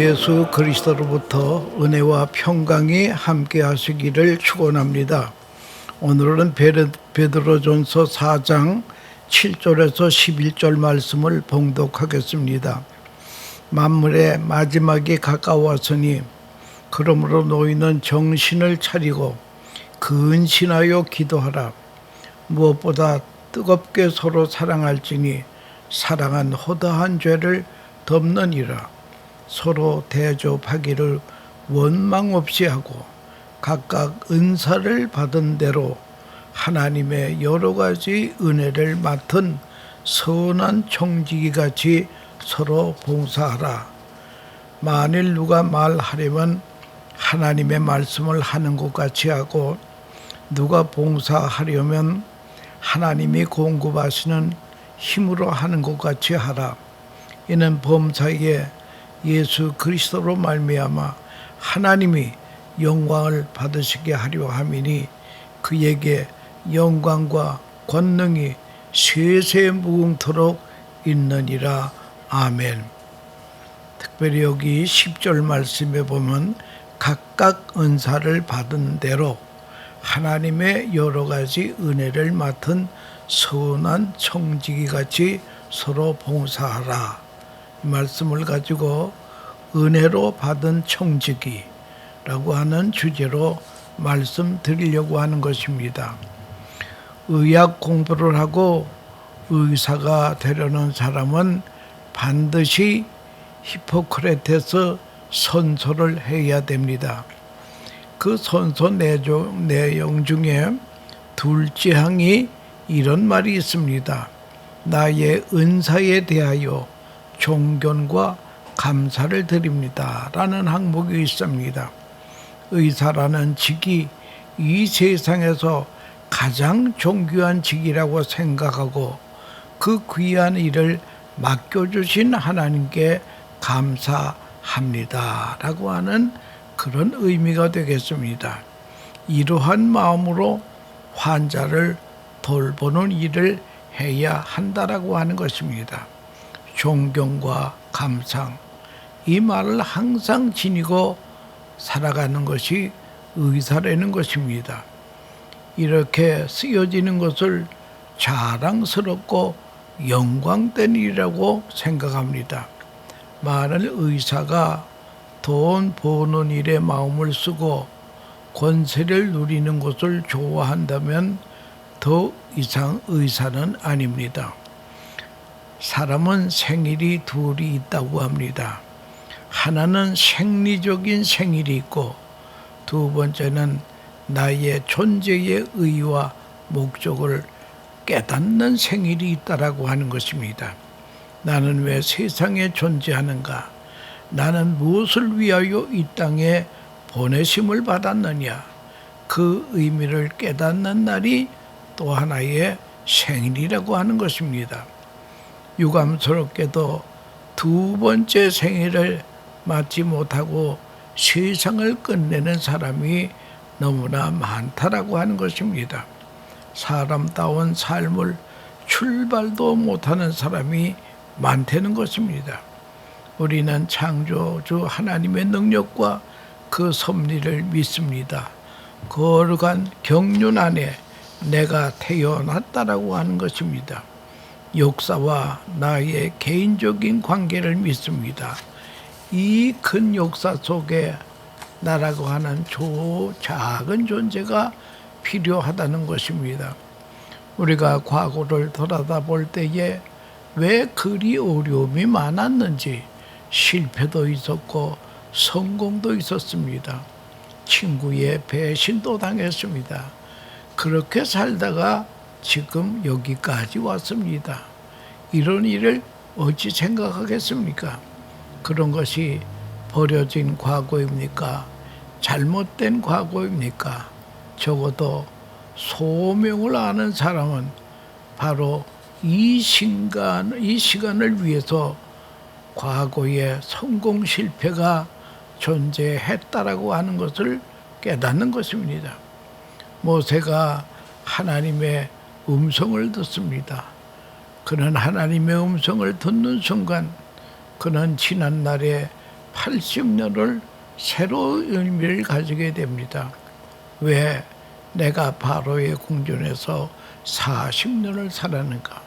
예수 그리스도로부터 은혜와 평강이 함께 하시기를 축원합니다. 오늘은 베드로전서 4장 7절에서 11절 말씀을 봉독하겠습니다. 만물의 마지막이 가까웠으니 그러므로 너희는 정신을 차리고 근신하여 기도하라. 무엇보다 뜨겁게 서로 사랑할지니 사랑은 허다한 죄를 덮느니라. 서로 대접하기를 원망 없이 하고 각각 은사를 받은 대로 하나님의 여러 가지 은혜를 맡은 선한 청지기같이 서로 봉사하라. 만일 누가 말하려면 하나님의 말씀을 하는 것 같이 하고, 누가 봉사하려면 하나님이 공급하시는 힘으로 하는 것 같이 하라. 이는 범사에 예수 그리스도로 말미암아 하나님이 영광을 받으시게 하려 함이니 그에게 영광과 권능이 세세 무궁토록 있느니라. 아멘. 특별히 여기 10절 말씀에 보면 각각 은사를 받은 대로 하나님의 여러 가지 은혜를 맡은 선한 청지기같이 서로 봉사하라. 이 말씀을 가지고 은혜로 받은 청지기라고 하는 주제로 말씀드리려고 하는 것입니다. 의학 공부를 하고 의사가 되려는 사람은 반드시 히포크라테스 선서를 해야 됩니다. 그 선서 내용 중에 둘째 항이 이런 말이 있습니다. 나의 은사에 대하여 존경과 감사를 드립니다 라는 항목이 있습니다. 의사라는 직이 이 세상에서 가장 존귀한 직이라고 생각하고 그 귀한 일을 맡겨주신 하나님께 감사합니다 라고 하는 그런 의미가 되겠습니다. 이러한 마음으로 환자를 돌보는 일을 해야 한다라고 하는 것입니다. 존경과 감상, 이 말을 항상 지니고 살아가는 것이 의사라는 것입니다. 이렇게 쓰여지는 것을 자랑스럽고 영광된 일이라고 생각합니다. 많은 의사가 돈 버는 일에 마음을 쓰고 권세를 누리는 것을 좋아한다면 더 이상 의사는 아닙니다. 사람은 생일이 둘이 있다고 합니다. 하나는 생리적인 생일이 있고, 두 번째는 나의 존재의 의의와 목적을 깨닫는 생일이 있다라고 하는 것입니다. 나는 왜 세상에 존재하는가? 나는 무엇을 위하여 이 땅에 보내심을 받았느냐? 그 의미를 깨닫는 날이 또 하나의 생일이라고 하는 것입니다. 유감스럽게도 두 번째 생일을 맞지 못하고 세상을 끝내는 사람이 너무나 많다라고 하는 것입니다. 사람다운 삶을 출발도 못하는 사람이 많다는 것입니다. 우리는 창조주 하나님의 능력과 그 섭리를 믿습니다. 거룩한 경륜 안에 내가 태어났다라고 하는 것입니다. 역사와 나의 개인적인 관계를 믿습니다. 이 큰 역사 속에 나라고 하는 작은 존재가 필요하다는 것입니다. 우리가 과거를 돌아다 볼 때에 왜 그리 어려움이 많았는지, 실패도 있었고 성공도 있었습니다. 친구의 배신도 당했습니다. 그렇게 살다가 지금 여기까지 왔습니다. 이런 일을 어찌 생각하겠습니까? 그런 것이 버려진 과거입니까? 잘못된 과거입니까? 적어도 소명을 아는 사람은 바로 이 시간을 위해서 과거의 성공 실패가 존재했다라고 하는 것을 깨닫는 것입니다. 모세가 하나님의 음성을 듣습니다. 그는 하나님의 음성을 듣는 순간 그는 지난날에 80년을 새로운 의미를 가지게 됩니다. 왜 내가 바로의 궁전에서 40년을 살았는가?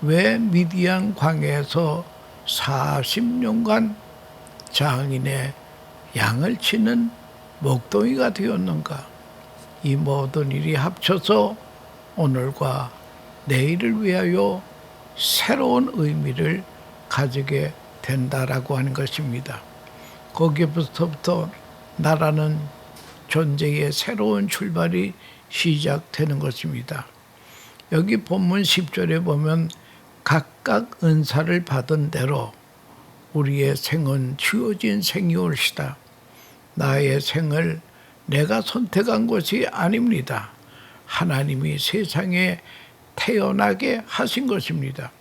왜 미디안 광야에서 40년간 장인의 양을 치는 목동이가 되었는가? 이 모든 일이 합쳐서 오늘과 내일을 위하여 새로운 의미를 가지게 된다라고 하는 것입니다. 거기부터 나라는 존재의 새로운 출발이 시작되는 것입니다. 여기 본문 10절에 보면 각각 은사를 받은 대로 우리의 생은 주어진 생이 올시다. 나의 생을 내가 선택한 것이 아닙니다. 하나님이 세상에 태어나게 하신 것입니다.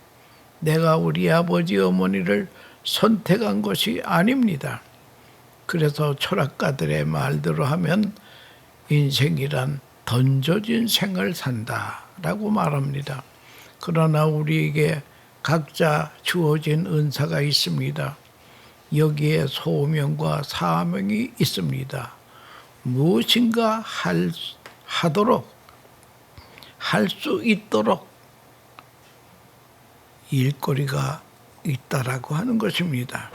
내가 우리 아버지 어머니를 선택한 것이 아닙니다. 그래서 철학가들의 말대로 하면 인생이란 던져진 생을 산다라고 말합니다. 그러나 우리에게 각자 주어진 은사가 있습니다. 여기에 소명과 사명이 있습니다. 무엇인가 할 수 있도록 일거리가 있다라고 하는 것입니다.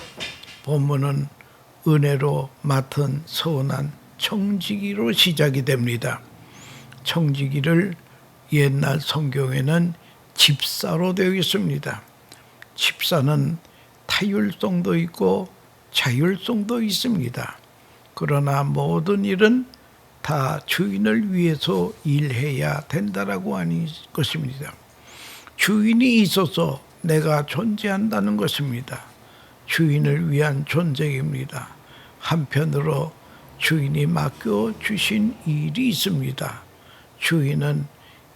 본문은 은혜로 맡은 선한 청지기로 시작이 됩니다. 청지기를 옛날 성경에는 집사로 되어 있습니다. 집사는 타율성도 있고 자율성도 있습니다. 그러나 모든 일은 다 주인을 위해서 일해야 된다라고 하는 것입니다. 주인이 있어서 내가 존재한다는 것입니다. 주인을 위한 존재입니다. 한편으로 주인이 맡겨주신 일이 있습니다. 주인은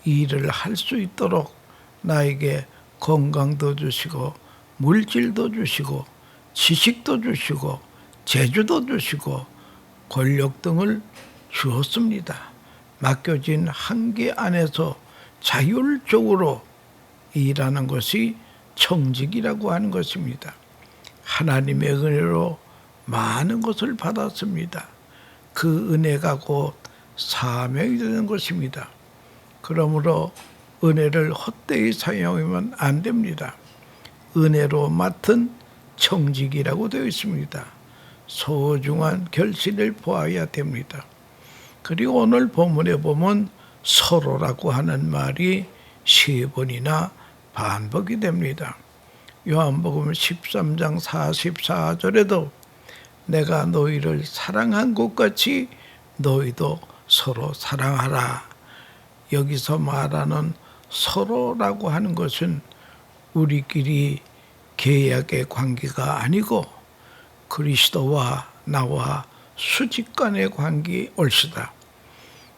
일을 할 수 있도록 나에게 건강도 주시고 물질도 주시고 지식도 주시고 재주도 주시고 권력 등을 주었습니다. 맡겨진 한계 안에서 자율적으로 일하는 것이 청직이라고 하는 것입니다. 하나님의 은혜로 많은 것을 받았습니다. 그 은혜가 곧 사명이 되는 것입니다. 그러므로 은혜를 헛되이 사용하면 안 됩니다. 은혜로 맡은 청직이라고 되어 있습니다. 소중한 결실을 보아야 됩니다. 그리고 오늘 본문에 보면 서로라고 하는 말이 3번이나 반복이 됩니다. 요한복음 13장 44절에도 내가 너희를 사랑한 것 같이 너희도 서로 사랑하라. 여기서 말하는 서로라고 하는 것은 우리끼리 계약의 관계가 아니고 그리스도와 나와 수직 간의 관계에 올시다.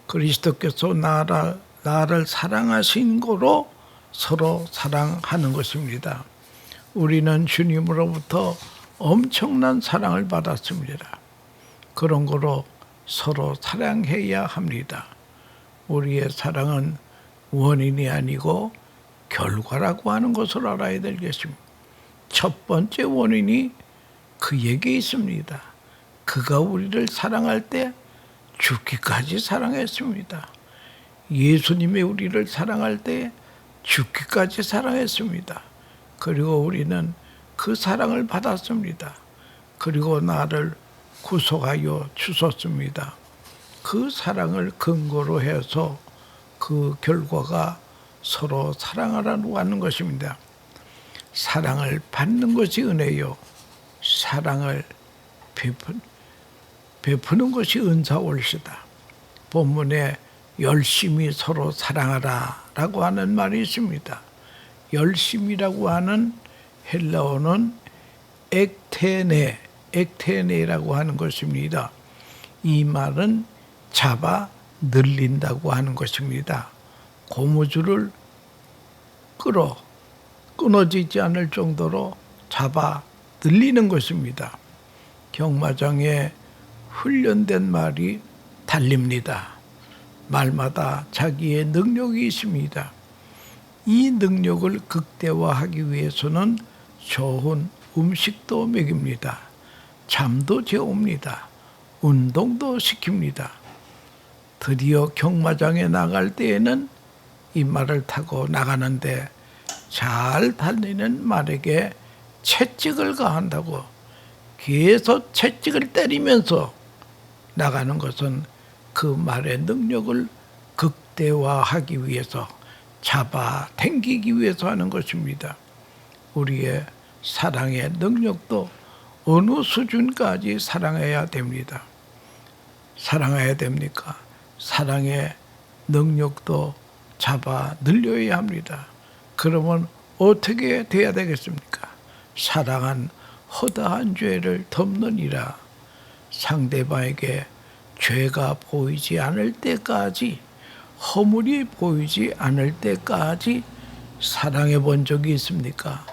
그리스도께서 나를 사랑하신 거로 서로 사랑하는 것입니다. 우리는 주님으로부터 엄청난 사랑을 받았습니다. 그런 거로 서로 사랑해야 합니다. 우리의 사랑은 원인이 아니고 결과라고 하는 것을 알아야 되겠습니다. 첫 번째 원인이 그에게 있습니다. 그가 우리를 사랑할 때 죽기까지 사랑했습니다. 예수님이 우리를 사랑할 때 죽기까지 사랑했습니다. 그리고 우리는 그 사랑을 받았습니다. 그리고 나를 구속하여 주셨습니다. 그 사랑을 근거로 해서 그 결과가 서로 사랑하라고 하는 것입니다. 사랑을 받는 것이 은혜요. 사랑을 베푸는 것이 은사올시다. 본문에 열심히 서로 사랑하라 라고 하는 말이 있습니다. 열심이라고 하는 헬라어는 액테네라고 하는 것입니다. 이 말은 잡아 늘린다고 하는 것입니다. 고무줄을 끊어지지 않을 정도로 잡아 늘리는 것입니다. 경마장에 훈련된 말이 달립니다. 말마다 자기의 능력이 있습니다. 이 능력을 극대화하기 위해서는 좋은 음식도 먹입니다. 잠도 재웁니다. 운동도 시킵니다. 드디어 경마장에 나갈 때에는 이 말을 타고 나가는데 잘 달리는 말에게 채찍을 가한다고 계속 채찍을 때리면서 나가는 것은 그 말의 능력을 극대화하기 위해서 잡아 당기기 위해서 하는 것입니다. 우리의 사랑의 능력도 어느 수준까지 사랑해야 됩니다. 사랑해야 됩니까? 사랑의 능력도 잡아 늘려야 합니다. 그러면 어떻게 돼야 되겠습니까? 사랑한 허다한 죄를 덮느니라. 상대방에게 죄가 보이지 않을 때까지, 허물이 보이지 않을 때까지 사랑해 본 적이 있습니까?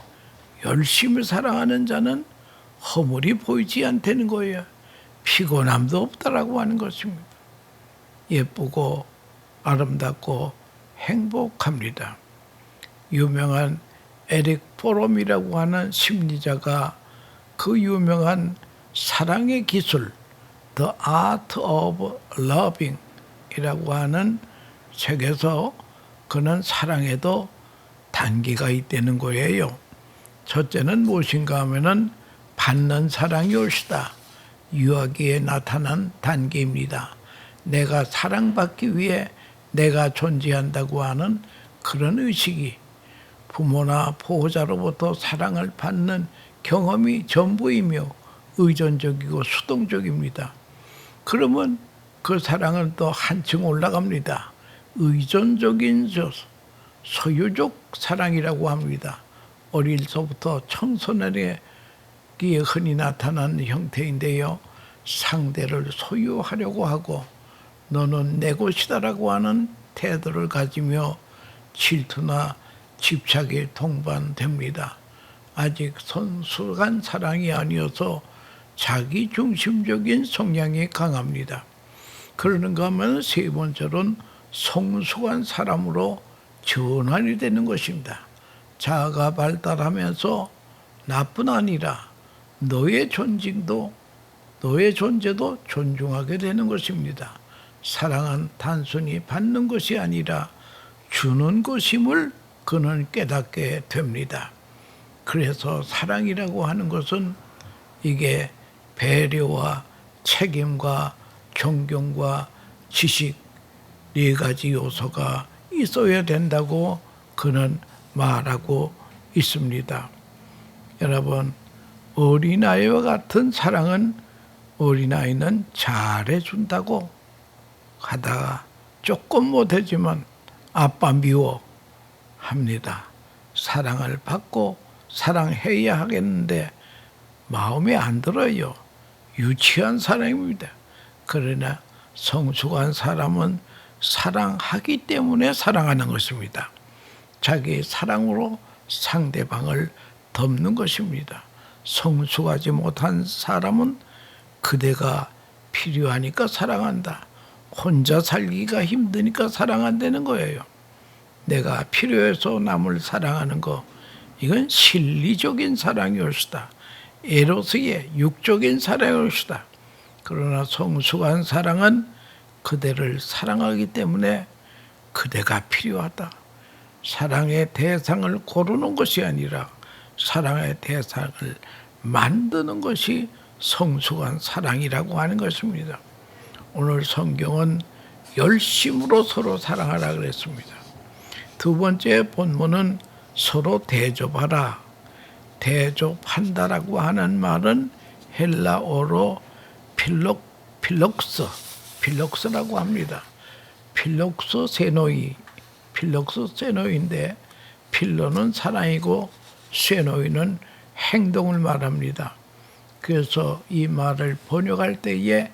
열심히 사랑하는 자는 허물이 보이지 않다는 거예요. 피곤함도 없다라고 하는 것입니다. 예쁘고 아름답고 행복합니다. 유명한 에릭 포럼이라고 하는 심리자가 그 유명한 사랑의 기술 The Art of Loving 이라고 하는 책에서 그는 사랑에도 단계가 있다는 거예요. 첫째는 무엇인가 하면은 받는 사랑이 올시다. 유아기에 나타난 단계입니다. 내가 사랑받기 위해 내가 존재한다고 하는 그런 의식이 부모나 보호자로부터 사랑을 받는 경험이 전부이며 의존적이고 수동적입니다. 그러면 그 사랑은 또 한층 올라갑니다. 의존적인 소유적 사랑이라고 합니다. 어릴 적부터 청소년에게 흔히 나타나는 형태인데요. 상대를 소유하려고 하고 너는 내 것이다라고 하는 태도를 가지며 질투나 집착이 동반됩니다. 아직 성숙한 사랑이 아니어서 자기 중심적인 성향이 강합니다. 그러는가 하면 세 번째로는 성숙한 사람으로 전환이 되는 것입니다. 자아가 발달하면서 나뿐 아니라 너의 존재도 존중하게 되는 것입니다. 사랑은 단순히 받는 것이 아니라 주는 것임을 그는 깨닫게 됩니다. 그래서 사랑이라고 하는 것은 이게 배려와 책임과 존경과 지식 네 가지 요소가 있어야 된다고 그는 말하고 있습니다. 여러분, 어린아이와 같은 사랑은 어린아이는 잘해준다고 하다가 조금 못하지만 아빠 미워 합니다. 사랑을 받고 사랑해야 하겠는데 마음에 안 들어요. 유치한 사랑입니다. 그러나 성숙한 사람은 사랑하기 때문에 사랑하는 것입니다. 자기 사랑으로 상대방을 덮는 것입니다. 성숙하지 못한 사람은 그대가 필요하니까 사랑한다. 혼자 살기가 힘드니까 사랑한다는 거예요. 내가 필요해서 남을 사랑하는 거, 이건 실리적인 사랑이 옳시다. 에로스의 육적인 사랑이 옳시다. 그러나 성숙한 사랑은 그대를 사랑하기 때문에 그대가 필요하다. 사랑의 대상을 고르는 것이 아니라 사랑의 대상을 만드는 것이 성숙한 사랑이라고 하는 것입니다. 오늘 성경은 열심으로 서로 사랑하라 그랬습니다. 두 번째 본문은 서로 대접하라. 대접한다라고 하는 말은 헬라어로 필록스라고 합니다. 필록스 세노이인데 필로는 사랑이고 세노이는 행동을 말합니다. 그래서 이 말을 번역할 때에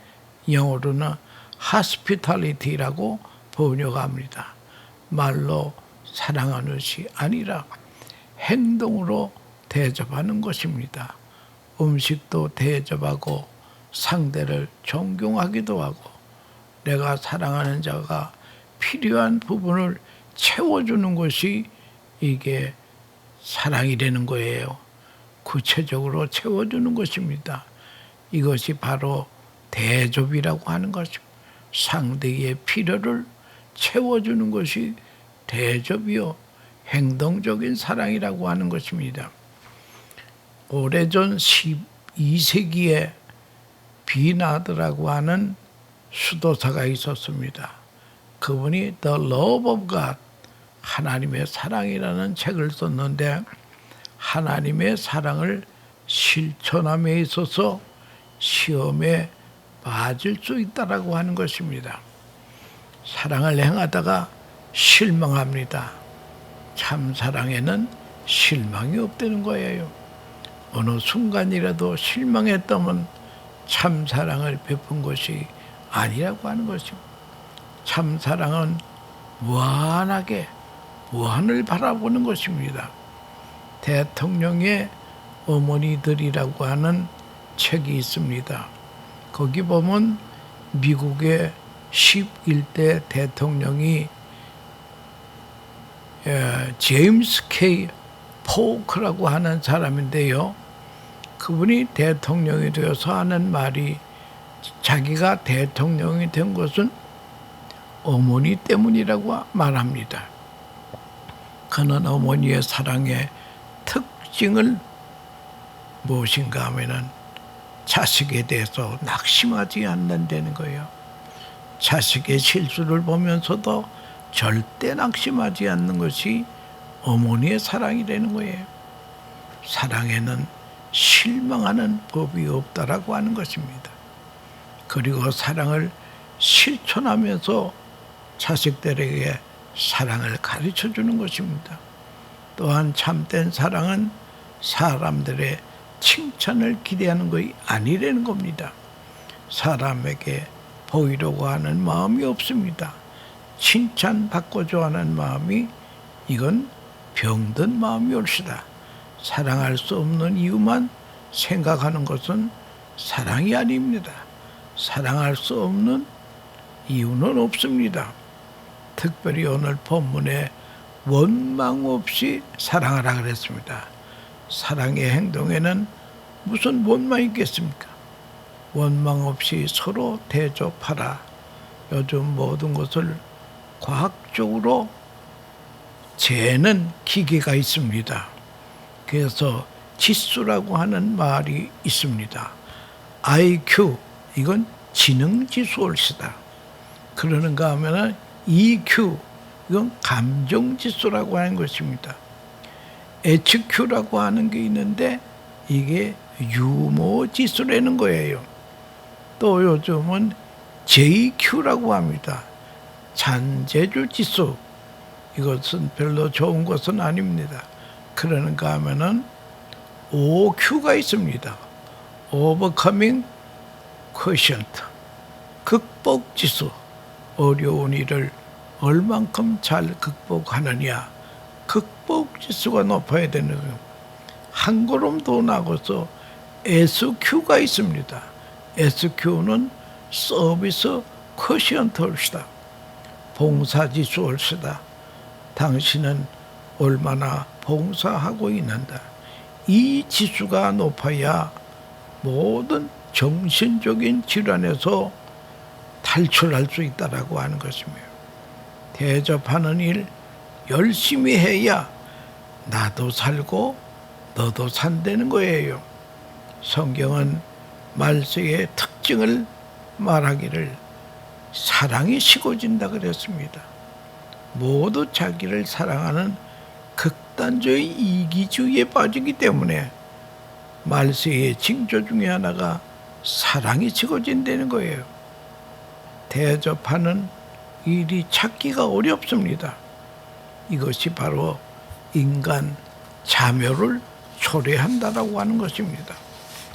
영어로는 hospitality라고 번역합니다. 말로 사랑하는 것이 아니라 행동으로 대접하는 것입니다. 음식도 대접하고 상대를 존경하기도 하고 내가 사랑하는 자가 필요한 부분을 채워주는 것이 이게 사랑이 되는 거예요. 구체적으로 채워주는 것입니다. 이것이 바로 대접이라고 하는 것입니다. 상대의 필요를 채워주는 것이 대접이요 행동적인 사랑이라고 하는 것입니다. 오래전 12세기에 비나드라고 하는 수도사가 있었습니다. 그분이 The Love of God, 하나님의 사랑이라는 책을 썼는데 하나님의 사랑을 실천함에 있어서 시험에 빠질 수 있다라고 하는 것입니다. 사랑을 행하다가 실망합니다. 참 사랑에는 실망이 없다는 거예요. 어느 순간이라도 실망했다면 참 사랑을 베푼 것이 아니라고 하는 것입니다. 참 사랑은 무한하게 무한을 바라보는 것입니다. 대통령의 어머니들이라고 하는 책이 있습니다. 거기 보면 미국의 11대 대통령이 제임스 K. 포크라고 하는 사람인데요. 그분이 대통령이 되어서 하는 말이 자기가 대통령이 된 것은 어머니 때문이라고 말합니다. 그는 어머니의 사랑의 특징을 무엇인가 하면은 자식에 대해서 낙심하지 않는다는 거예요. 자식의 실수를 보면서도 절대 낙심하지 않는 것이 어머니의 사랑이라는 거예요. 사랑에는 실망하는 법이 없다라고 하는 것입니다. 그리고 사랑을 실천하면서 자식들에게 사랑을 가르쳐 주는 것입니다. 또한 참된 사랑은 사람들의 칭찬을 기대하는 것이 아니라는 겁니다. 사람에게 보이려고 하는 마음이 없습니다. 칭찬받고자 하는 마음이 이건 병든 마음이 옳시다. 사랑할 수 없는 이유만 생각하는 것은 사랑이 아닙니다. 사랑할 수 없는 이유는 없습니다. 특별히 오늘 본문에 원망 없이 사랑하라 그랬습니다. 사랑의 행동에는 무슨 원망이 있겠습니까? 원망 없이 서로 대접하라. 요즘 모든 것을 과학적으로 재는 기계가 있습니다. 그래서 지수라고 하는 말이 있습니다. IQ, 이건 지능지수 옳시다. 그러는가 하면은 EQ, 이건 감정지수라고 하는 것입니다. HQ라고 하는 게 있는데 이게 유머지수라는 거예요. 또 요즘은 JQ라고 합니다. 잔재주지수, 이것은 별로 좋은 것은 아닙니다. 그러는가 하면은 OQ가 있습니다. Overcoming Quotient, 극복지수, 어려운 일을 얼만큼 잘 극복하느냐, 극복지수가 높아야 되는 거예요. 한 걸음 더 나가서 SQ가 있습니다. SQ는 서비스 쿼시언트 옳시다. 봉사지수 옳시다. 당신은 얼마나 봉사하고 있는다. 이 지수가 높아야 모든 정신적인 질환에서 탈출할 수 있다라고 하는 것입니다. 대접하는 일 열심히 해야 나도 살고 너도 산다는 거예요. 성경은 말세의 특징을 말하기를 사랑이 식어진다 그랬습니다. 모두 자기를 사랑하는 극단적인 이기주의에 빠지기 때문에 말세의 징조 중에 하나가 사랑이 식어진다는 거예요. 대접하는 일이 찾기가 어렵습니다. 이것이 바로 인간 자묘를 초래한다라고 하는 것입니다.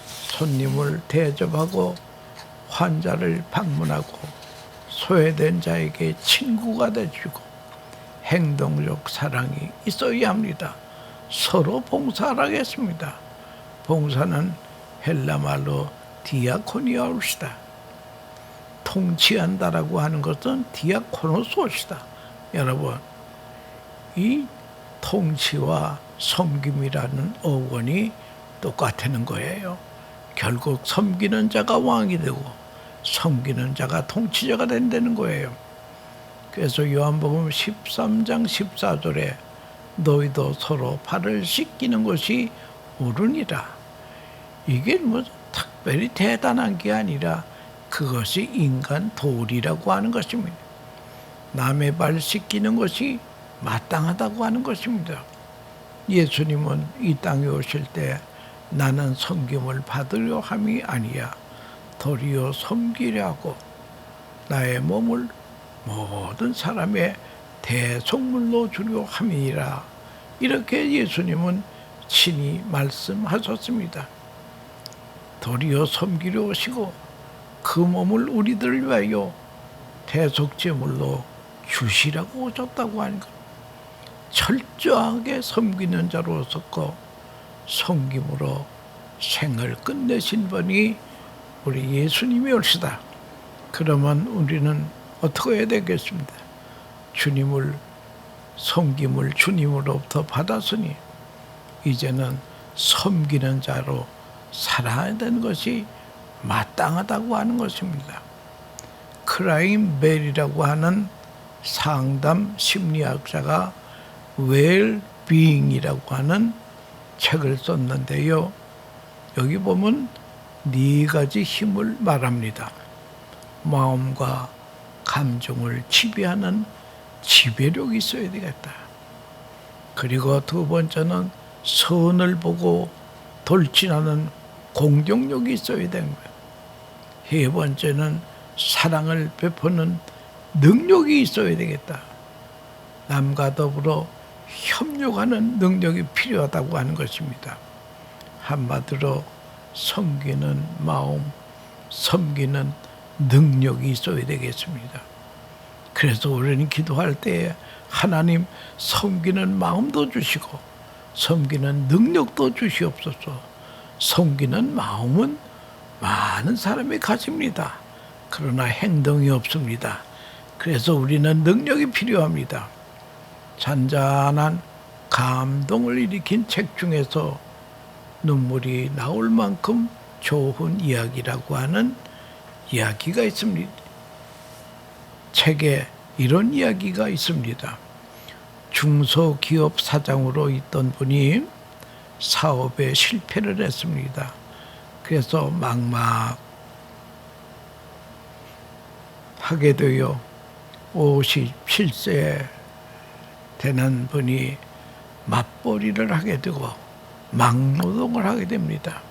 손님을 대접하고 환자를 방문하고 소외된 자에게 친구가 되주고 행동적 사랑이 있어야 합니다. 서로 봉사하겠습니다. 봉사는 헬라말로 디아코니아올시다. 통치한다라고 하는 것은 디아코노스올시다. 여러분, 이 통치와 섬김이라는 어원이 똑같은 거예요. 결국 섬기는 자가 왕이 되고 섬기는 자가 통치자가 된다는 거예요. 그래서 요한복음 13장 14절에 너희도 서로 발을 씻기는 것이 옳으니라. 이게 뭐 특별히 대단한 게 아니라 그것이 인간 도리라고 하는 것입니다. 남의 발 씻기는 것이 마땅하다고 하는 것입니다. 예수님은 이 땅에 오실 때 나는 섬김을 받으려 함이 아니야 도리어 섬기려 하고 나의 몸을 모든 사람의 대속물로 주려 함이라. 이렇게 예수님은 친히 말씀하셨습니다. 도리어 섬기려 오시고 그 몸을 우리들을 위하여 대속제물로 주시라고 오셨다고 하는 것. 철저하게 섬기는 자로 오셨고 섬김으로 생을 끝내신 분이 우리 예수님이 올시다. 그러면 우리는 어떻게 해야 되겠습니까? 주님을 섬김을 주님으로부터 받았으니 이제는 섬기는 자로 살아야 되는 것이 마땅하다고 하는 것입니다. 크라임 벨이라고 하는 상담 심리학자가 웰비잉이라고 하는 책을 썼는데요. 여기 보면 4가지 힘을 말합니다. 마음과 감정을 지배하는 지배력이 있어야 되겠다. 그리고 2번째는 선을 보고 돌진하는 공격력이 있어야 되는 거예요. 3번째는 사랑을 베푸는 능력이 있어야 되겠다. 남과 더불어 협력하는 능력이 필요하다고 하는 것입니다. 한마디로 섬기는 마음, 섬기는 능력이 있어야 되겠습니다. 그래서 우리는 기도할 때 하나님 섬기는 마음도 주시고 섬기는 능력도 주시옵소서. 섬기는 마음은 많은 사람이 가집니다. 그러나 행동이 없습니다. 그래서 우리는 능력이 필요합니다. 잔잔한 감동을 일으킨 책 중에서 눈물이 나올 만큼 좋은 이야기라고 하는 이야기가 있습니다. 책에 이런 이야기가 있습니다. 중소기업 사장으로 있던 분이 사업에 실패를 했습니다. 그래서 막막하게 되어 57세 되는 분이 맞벌이를 하게 되고 막노동을 하게 됩니다.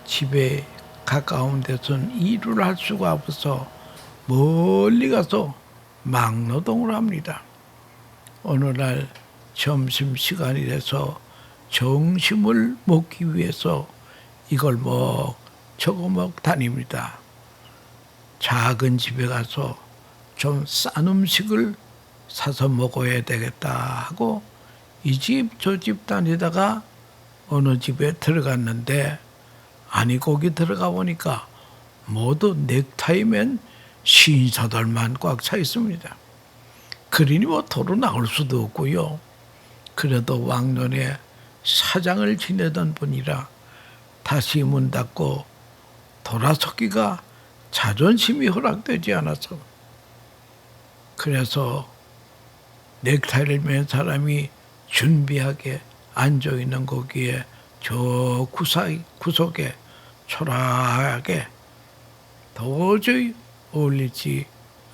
집에 가까운 데서는 일을 할 수가 없어서 멀리 가서 막노동을 합니다. 어느 날 점심시간이 돼서 점심을 먹기 위해서 이걸 저거 다닙니다. 작은 집에 가서 좀 싼 음식을 사서 먹어야 되겠다 하고 이 집 저 집 다니다가 어느 집에 들어갔는데 아니 거기 들어가 보니까 모두 넥타이 맨 신사들만 꽉 차 있습니다. 그러니 도로 나올 수도 없고요. 그래도 왕년에 사장을 지내던 분이라 다시 문 닫고 돌아서기가 자존심이 허락되지 않아서 그래서 넥타이를 맨 사람이 준비하게 앉아있는 거기에 저 구석에 초라하게 도저히 어울리지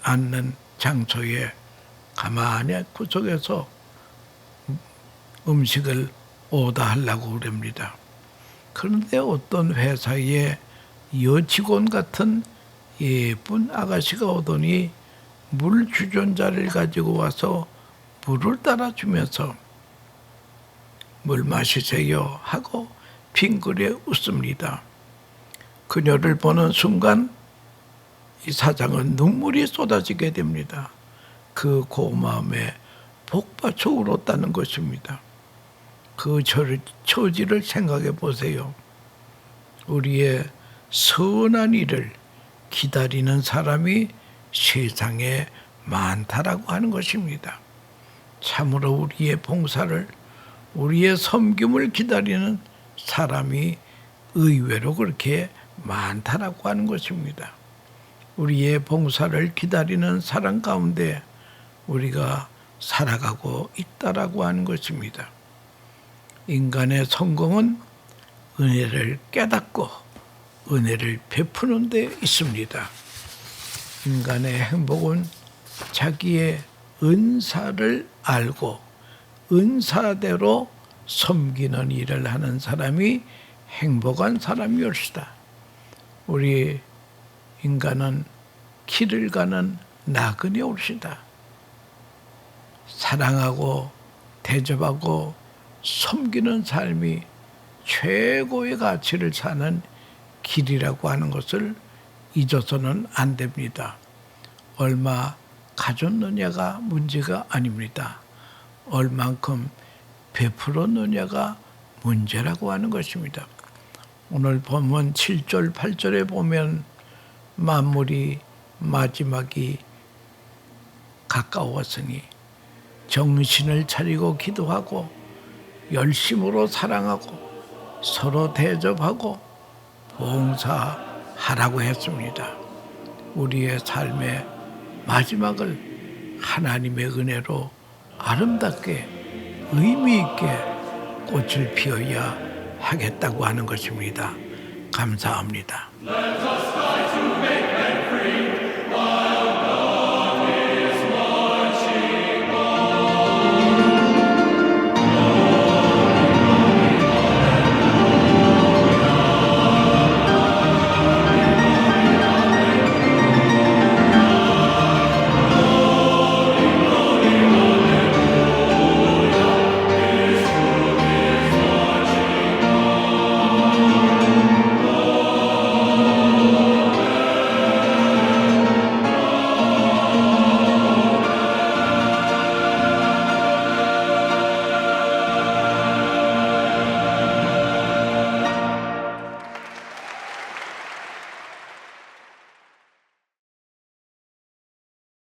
않는 장소에 가만히 구석에서 음식을 오다하려고 그럽니다. 그런데 어떤 회사에 여직원 같은 예쁜 아가씨가 오더니 물 주전자를 가지고 와서 물을 따라주면서 물 마시세요 하고 빙그레 웃습니다. 그녀를 보는 순간 이 사장은 눈물이 쏟아지게 됩니다. 그 고마움에 복받쳐 울었다는 것입니다. 그 처지를 생각해 보세요. 우리의 선한 일을 기다리는 사람이 세상에 많다라고 하는 것입니다. 참으로 우리의 봉사를, 우리의 섬김을 기다리는 사람이 의외로 그렇게 많다라고 하는 것입니다. 우리의 봉사를 기다리는 사랑 가운데 우리가 살아가고 있다라고 하는 것입니다. 인간의 성공은 은혜를 깨닫고 은혜를 베푸는 데 있습니다. 인간의 행복은 자기의 은사를 알고 은사대로 섬기는 일을 하는 사람이 행복한 사람이올시다. 우리 인간은 길을 가는 나그네 올시다. 사랑하고 대접하고 섬기는 삶이 최고의 가치를 사는 길이라고 하는 것을 잊어서는 안 됩니다. 얼마 가졌느냐가 문제가 아닙니다. 얼만큼 베풀었느냐가 문제라고 하는 것입니다. 오늘 본문 7절 8절에 보면 만물이 마지막이 가까웠으니 정신을 차리고 기도하고 열심으로 사랑하고 서로 대접하고 봉사하라고 했습니다. 우리의 삶의 마지막을 하나님의 은혜로 아름답게 의미 있게 꽃을 피워야 하겠다고 하는 것입니다. 감사합니다.